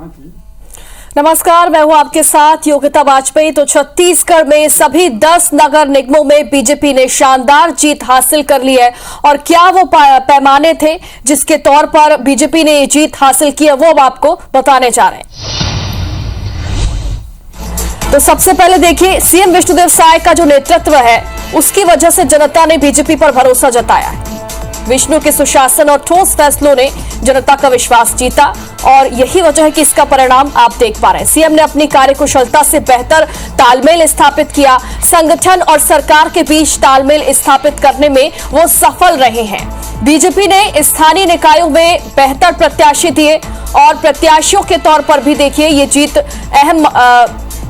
नमस्कार, मैं हूं आपके साथ योगिता वाजपेयी। तो छत्तीसगढ़ में सभी 10 नगर निगमों में बीजेपी ने शानदार जीत हासिल कर ली है। और क्या वो पैमाने थे जिसके तौर पर बीजेपी ने ये जीत हासिल की है, वो अब आपको बताने जा रहे हैं। तो सबसे पहले देखिए, सीएम विष्णुदेव साय का जो नेतृत्व है उसकी वजह से जनता ने बीजेपी पर भरोसा जताया है। विष्णु के सुशासन और ठोस फैसलों ने जनता का विश्वास जीता और यही वजह है कि इसका परिणाम आप देख पा रहे हैं। सीएम ने अपनी कार्यकुशलता से बेहतर तालमेल स्थापित किया। संगठन और सरकार के बीच तालमेल स्थापित करने में वो सफल रहे हैं। बीजेपी ने स्थानीय निकायों में बेहतर प्रत्याशी दिए और प्रत्याशियों के तौर पर भी देखिए ये जीत अहम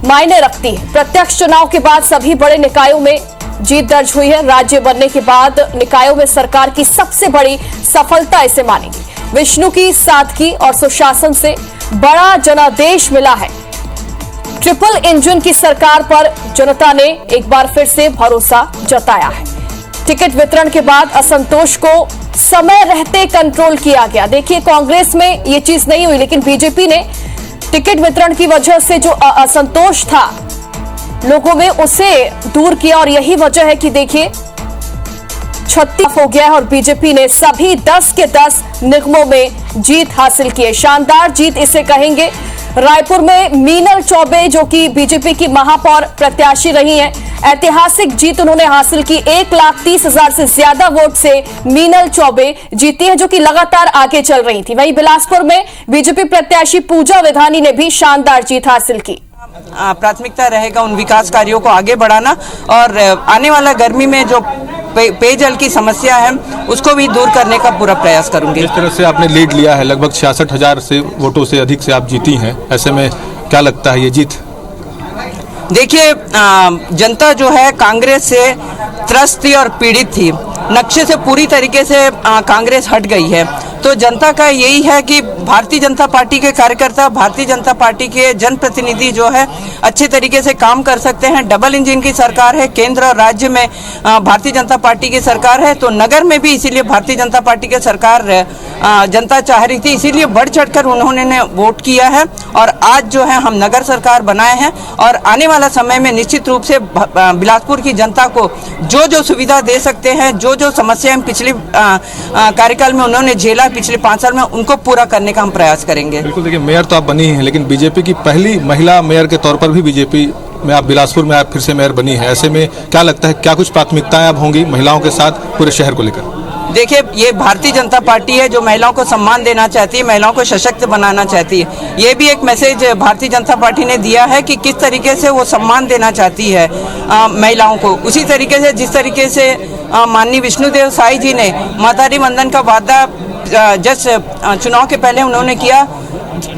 मायने रखती है। प्रत्यक्ष चुनाव के बाद सभी बड़े निकायों में जीत दर्ज हुई है। राज्य बनने के बाद निकायों में सरकार की सबसे बड़ी सफलता इसे मानेगी। विष्णु की सादगी और सुशासन से बड़ा जनादेश मिला है। ट्रिपल इंजन की सरकार पर जनता ने एक बार फिर से भरोसा जताया है। टिकट वितरण के बाद असंतोष को समय रहते कंट्रोल किया गया। देखिए, कांग्रेस में ये चीज नहीं हुई, लेकिन बीजेपी ने टिकट वितरण की वजह से जो असंतोष था लोगों में, उसे दूर किया और यही वजह है कि देखिए 36 हो गया है और बीजेपी ने सभी 10 के 10 निगमों में जीत हासिल की है। शानदार जीत इसे कहेंगे। रायपुर में मीनल चौबे जो कि बीजेपी की महापौर प्रत्याशी रही हैं, ऐतिहासिक जीत उन्होंने हासिल की। 1,30,000 से ज्यादा वोट से मीनल चौबे जीती है, जो कि लगातार आगे चल रही थी। वहीं बिलासपुर में बीजेपी प्रत्याशी पूजा विधानी ने भी शानदार जीत हासिल की। प्राथमिकता रहेगा उन विकास कार्यों को आगे बढ़ाना और आने वाला गर्मी में जो पेयजल की समस्या है उसको भी दूर करने का पूरा प्रयास करूंगी। इस तरह से आपने लीड लिया है, लगभग 66,000 से वोटों से अधिक से आप जीती हैं। ऐसे में क्या लगता है ये जीत? देखिए, जनता जो है कांग्रेस से त्रस्त थी और पीड़ित थी। नक्शे से पूरी तरीके से कांग्रेस हट गई है। तो जनता का यही है कि भारतीय जनता पार्टी के कार्यकर्ता, भारतीय जनता पार्टी के जनप्रतिनिधि जो है अच्छे तरीके से काम कर सकते हैं। डबल इंजन की सरकार है, केंद्र और राज्य में भारतीय जनता पार्टी की सरकार है, तो नगर में भी इसीलिए भारतीय जनता पार्टी की सरकार जनता चाह रही थी, इसीलिए बढ़ चढ़कर उन्होंने वोट किया है और आज जो है हम नगर सरकार बनाए हैं। और आने वाला समय में निश्चित रूप से बिलासपुर की जनता को जो जो सुविधा दे सकते हैं, जो जो समस्याएं पिछले कार्यकाल में उन्होंने झेला पिछले 5 साल में, उनको पूरा करने का हम प्रयास करेंगे। बिल्कुल, देखिए मेयर तो आप बनी हैं, लेकिन बीजेपी की पहली महिला मेयर के तौर पर भी बीजेपी में आप बिलासपुर में आप फिर से मेयर बनी है। ऐसे में क्या लगता है, क्या कुछ प्राथमिकताएं अब होंगी महिलाओं के साथ पूरे शहर को लेकर? देखिए, ये भारतीय जनता पार्टी है जो महिलाओं को सम्मान देना चाहती है, महिलाओं को सशक्त बनाना चाहती है। ये भी एक मैसेज भारतीय जनता पार्टी ने दिया है कि किस तरीके से वो सम्मान देना चाहती है महिलाओं को। उसी तरीके से जिस तरीके से माननीय विष्णुदेव साई जी ने मातारी वंदन का वादा जस्ट चुनाव के पहले उन्होंने किया।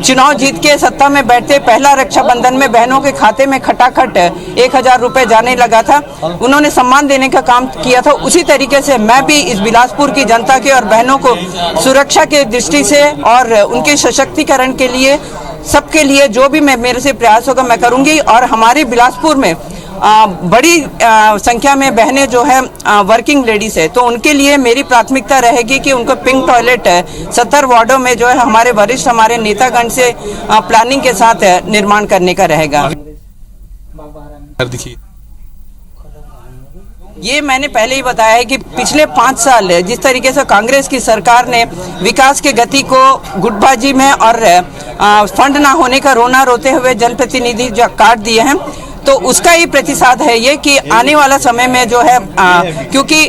चुनाव जीत के सत्ता में बैठते पहला रक्षाबंधन में बहनों के खाते में खटाखट 1,000 रुपए जाने लगा था। उन्होंने सम्मान देने का काम किया था। उसी तरीके से मैं भी इस बिलासपुर की जनता के और बहनों को सुरक्षा के दृष्टि से और उनके सशक्तिकरण के लिए, सबके लिए जो भी मेरे से प्रयास होगा मैं करूंगी। और हमारे बिलासपुर में बड़ी संख्या में बहनें जो है वर्किंग लेडीज है, तो उनके लिए मेरी प्राथमिकता रहेगी कि उनको पिंक टॉयलेट 70 वार्डों में जो है हमारे वरिष्ठ, हमारे नेतागण से प्लानिंग के साथ निर्माण करने का रहेगा। ये मैंने पहले ही बताया है कि पिछले 5 साल जिस तरीके से कांग्रेस की सरकार ने विकास के गति को गुटबाजी में और फंड ना होने का रोना रोते हुए जनप्रतिनिधि जो काट दिए हैं, तो उसका ही प्रतिसाद है ये कि आने वाला समय में जो है क्योंकि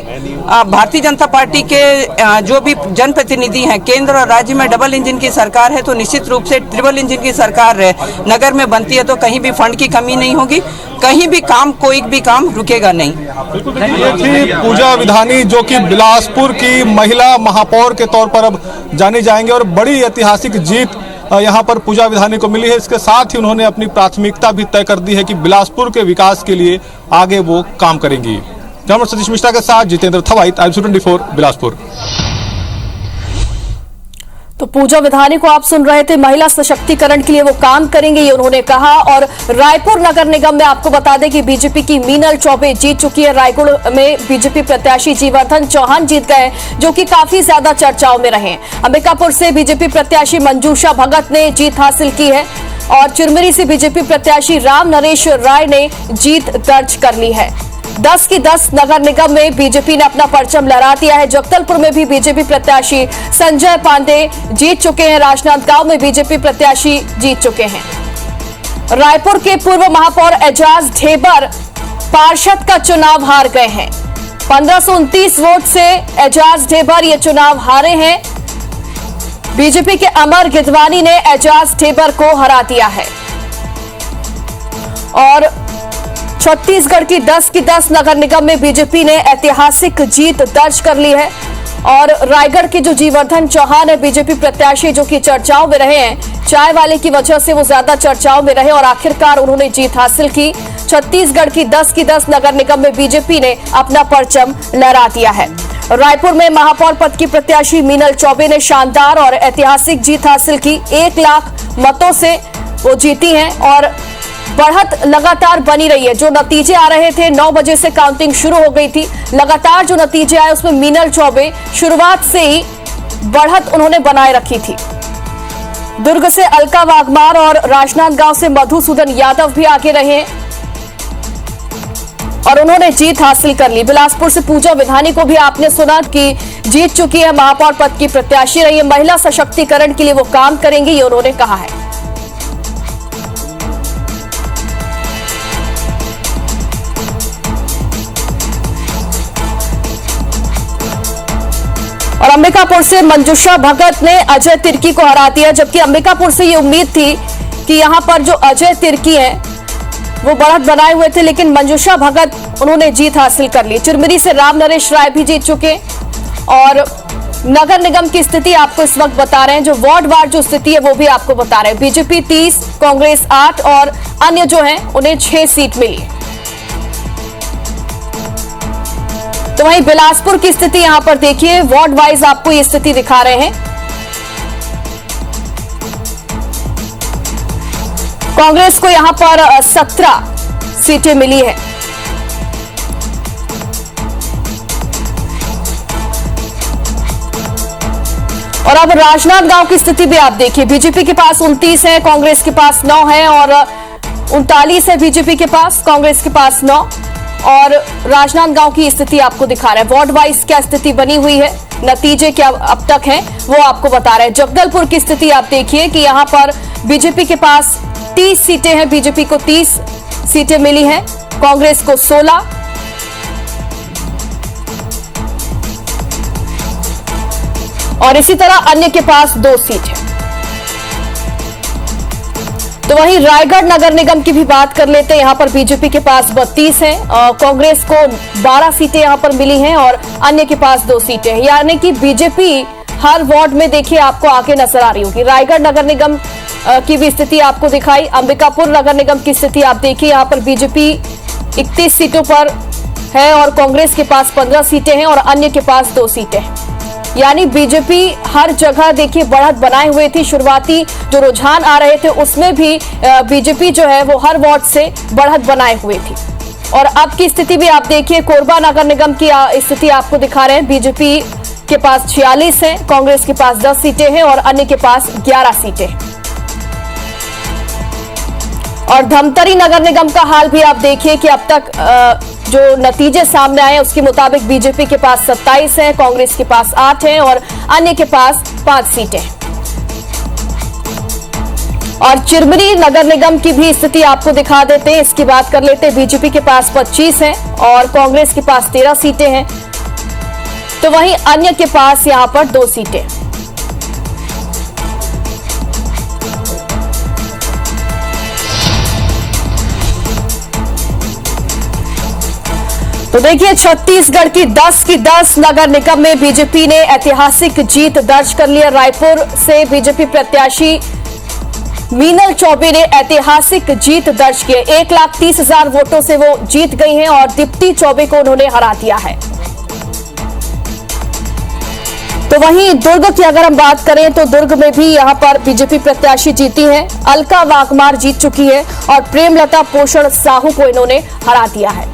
भारतीय जनता पार्टी के जो भी जनप्रतिनिधि हैं, केंद्र और राज्य में डबल इंजन की सरकार है, तो निश्चित रूप से ट्रिपल इंजन की सरकार नगर में बनती है तो कहीं भी फंड की कमी नहीं होगी, कहीं भी काम, कोई भी काम रुकेगा नहीं। ये थी पूजा विधानी जो कि बिलासपुर की महिला महापौर के तौर पर अब जानी जाएंगे और बड़ी ऐतिहासिक जीत यहाँ पर पूजा विधानी को मिली है। इसके साथ ही उन्होंने अपनी प्राथमिकता भी तय कर दी है कि बिलासपुर के विकास के लिए आगे वो काम करेंगी। जर्नलिस्ट सतीश मिश्रा के साथ जितेंद्र थवाइत, IBC 24 बिलासपुर। तो तो पूजा विधानी को आप सुन रहे थे। महिला सशक्तिकरण के लिए वो काम करेंगे, ये उन्होंने कहा। और रायपुर नगर निगम में आपको बता दें कि बीजेपी की मीनल चौबे जीत चुकी है। रायपुर में बीजेपी प्रत्याशी जीवर्धन चौहान जीत गए, जो कि काफी ज्यादा चर्चाओं में रहे। अंबिकापुर से बीजेपी प्रत्याशी मंजूषा भगत ने जीत हासिल की है और चिरमिरी से बीजेपी प्रत्याशी राम नरेश राय ने जीत दर्ज कर ली है। 10 की 10 नगर निगम में बीजेपी ने अपना परचम लहरा दिया है। जगदलपुर में भी बीजेपी प्रत्याशी संजय पांडे जीत चुके हैं। राजनांदगांव में बीजेपी प्रत्याशी जीत चुके हैं। रायपुर के पूर्व महापौर एजाज ढेबर पार्षद का चुनाव हार गए हैं। 1529 वोट से एजाज ढेबर ये चुनाव हारे हैं। बीजेपी के अमर गिदवानी ने एजाज ढेबर को हरा दिया है और छत्तीसगढ़ की 10 की 10 नगर निगम में बीजेपी ने ऐतिहासिक जीत दर्ज कर ली है। और रायगढ़ के जो जीवर्धन चौहान है बीजेपी प्रत्याशी, जो कि चर्चाओं में रहे हैं, चाय वाले की वजह से वो ज्यादा चर्चाओं में रहे और आखिरकार उन्होंने जीत हासिल की। छत्तीसगढ़ की 10 की 10 नगर निगम में बीजेपी ने अपना परचम लहरा दिया है। रायपुर में महापौर पद की प्रत्याशी मीनल चौबे ने शानदार और ऐतिहासिक जीत हासिल की। 1 लाख मतों से वो जीती हैं और बढ़त लगातार बनी रही है। जो नतीजे आ रहे थे 9 बजे से काउंटिंग शुरू हो गई थी। लगातार जो नतीजे आए उसमें मीनल चौबे शुरुआत से ही बढ़त उन्होंने बनाए रखी थी। दुर्ग से अलका वाघमार और राजनांदगांव से मधुसूदन यादव भी आगे रहे और उन्होंने जीत हासिल कर ली। बिलासपुर से पूजा विधानी को भी आपने सुना कि जीत चुकी है, महापौर पद की प्रत्याशी रही है। महिला सशक्तिकरण के लिए वो काम करेंगे, ये उन्होंने कहा है। और अंबिकापुर से मंजूषा भगत ने अजय तिर्की को हरा दिया, जबकि अंबिकापुर से ये उम्मीद थी कि यहां पर जो अजय तिर्की हैं वो बढ़त बनाए हुए थे, लेकिन मंजूषा भगत उन्होंने जीत हासिल कर ली। चिरमिरी से राम नरेश राय भी जीत चुके और नगर निगम की स्थिति आपको इस वक्त बता रहे हैं। जो वार्ड वार जो स्थिति है वो भी आपको बता रहे हैं। बीजेपी 30, कांग्रेस 8 और अन्य जो है उन्हें 6 सीट मिली। तो वहीं बिलासपुर की स्थिति यहां पर देखिए, वार्ड वाइज आपको ये स्थिति दिखा रहे हैं। कांग्रेस को यहां पर 17 सीटें मिली है। और अब राजनांदगांव की स्थिति भी आप देखिए। बीजेपी के पास 29 है, कांग्रेस के पास 9 है और 39 है बीजेपी के पास, कांग्रेस के पास 9। और राजनांदगांव की स्थिति आपको दिखा रहा है। वार्ड वाइज क्या स्थिति बनी हुई है, नतीजे क्या अब तक हैं वो आपको बता रहे हैं। जगदलपुर की स्थिति आप देखिए कि यहां पर बीजेपी के पास 30 सीटें हैं। बीजेपी को 30 सीटें मिली हैं, कांग्रेस को 16 और इसी तरह अन्य के पास 2 सीट है। तो वहीं रायगढ़ नगर निगम की भी बात कर लेते हैं। यहां पर बीजेपी के पास 32 है, कांग्रेस को 12 सीटें यहां पर मिली हैं और अन्य के पास 2 सीटें हैं। यानी कि बीजेपी हर वार्ड में देखिए आपको आगे नजर आ रही होगी। रायगढ़ नगर निगम की भी स्थिति आपको दिखाई। अंबिकापुर नगर निगम की स्थिति आप देखिए, यहां पर बीजेपी 31 सीटों पर है और कांग्रेस के पास 15 सीटें हैं और अन्य के पास 2 सीटें हैं। यानी बीजेपी हर जगह देखिए बढ़त बनाए हुए थी। शुरुआती जो रुझान आ रहे थे उसमें भी बीजेपी जो है वो हर वार्ड से बढ़त बनाए हुए थी। और अब की स्थिति भी आप देखिए, कोरबा नगर निगम की स्थिति आपको दिखा रहे हैं। बीजेपी के पास 46 है, कांग्रेस के पास 10 सीटें हैं और अन्य के पास 11 सीटें हैं। और धमतरी नगर निगम का हाल भी आप देखिए कि अब तक जो नतीजे सामने आए उसके मुताबिक बीजेपी के पास 27 है, कांग्रेस के पास 8 है और अन्य के पास 5 सीटें हैं। और चिरमिरी नगर निगम की भी स्थिति आपको दिखा देते हैं, इसकी बात कर लेते हैं। बीजेपी के पास 25 है और कांग्रेस के पास 13 सीटें हैं, तो वहीं अन्य के पास यहां पर 2 सीटें। तो देखिए, छत्तीसगढ़ की 10 की 10 नगर निगम में बीजेपी ने ऐतिहासिक जीत दर्ज कर लिया। रायपुर से बीजेपी प्रत्याशी मीनल चौबे ने ऐतिहासिक जीत दर्ज की। 1,30,000 वोटों से वो जीत गई हैं और दीप्ति चौबे को उन्होंने हरा दिया है। तो वहीं दुर्ग की अगर हम बात करें तो दुर्ग में भी यहां पर बीजेपी प्रत्याशी जीती है। अलका वाघमार जीत चुकी है और प्रेमलता पोषण साहू को इन्होंने हरा दिया है।